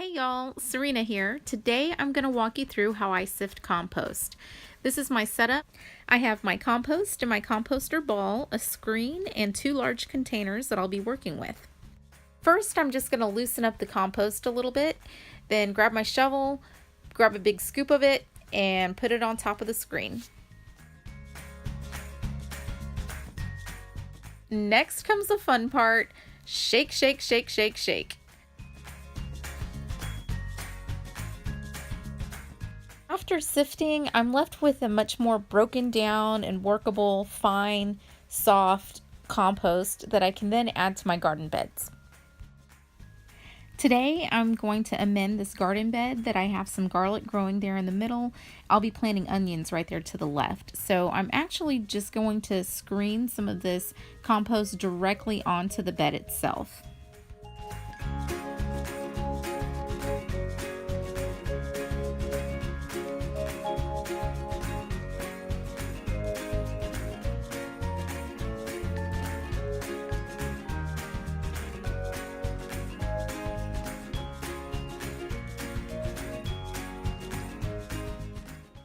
Hey y'all, Serena here. Today I'm going to walk you through how I sift compost. This is my setup. I have my compost in my composter ball, a screen, and two large containers that I'll be working with. First, I'm just going to loosen up the compost a little bit, then grab my shovel, grab a big scoop of it, and put it on top of the screen. Next comes the fun part. Shake, shake, shake, shake, shake. After sifting, I'm left with a much more broken down and workable, fine, soft compost that I can then add to my garden beds. Today, I'm going to amend this garden bed that I have some garlic growing there in the middle. I'll be planting onions right there to the left. So I'm actually just going to screen some of this compost directly onto the bed itself.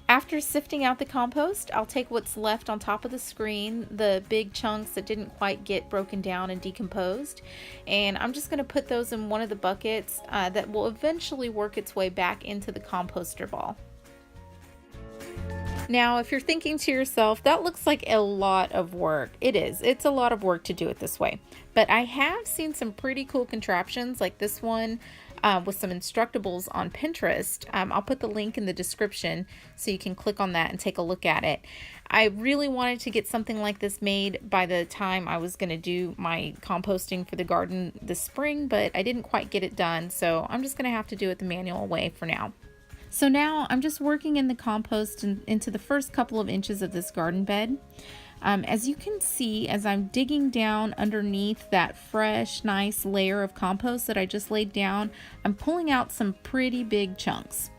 After sifting out the compost, I'll take what's left on top of the screen, the big chunks that didn't quite get broken down and decomposed, and I'm just going to put those in one of the buckets that will eventually work its way back into the composter ball. Now, if you're thinking to yourself, that looks like a lot of work. It is. It's a lot of work to do it this way. But I have seen some pretty cool contraptions like this one with some Instructables on Pinterest. I'll put the link in the description so you can click on that and take a look at it. I really wanted to get something like this made by the time I was going to do my composting for the garden this spring, but I didn't quite get it done, so I'm just going to have to do it the manual way for now. So now I'm just working in the compost into the first couple of inches of this garden bed. As you can see, as I'm digging down underneath that fresh, nice layer of compost that I just laid down, I'm pulling out some pretty big chunks.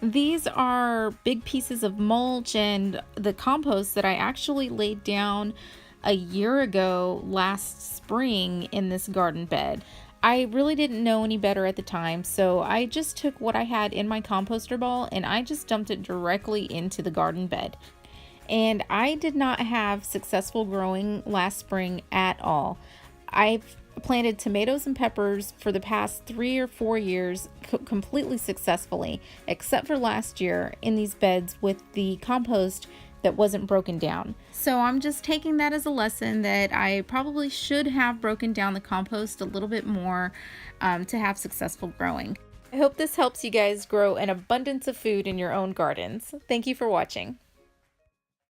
These are big pieces of mulch and the compost that I actually laid down a year ago last spring in this garden bed. I really didn't know any better at the time, so I just took what I had in my composter ball and I just dumped it directly into the garden bed. And I did not have successful growing last spring at all. I've planted tomatoes and peppers for the past 3 or 4 years completely successfully, except for last year in these beds with the compost that wasn't broken down. So I'm just taking that as a lesson that I probably should have broken down the compost a little bit more to have successful growing. I hope this helps you guys grow an abundance of food in your own gardens. Thank you for watching.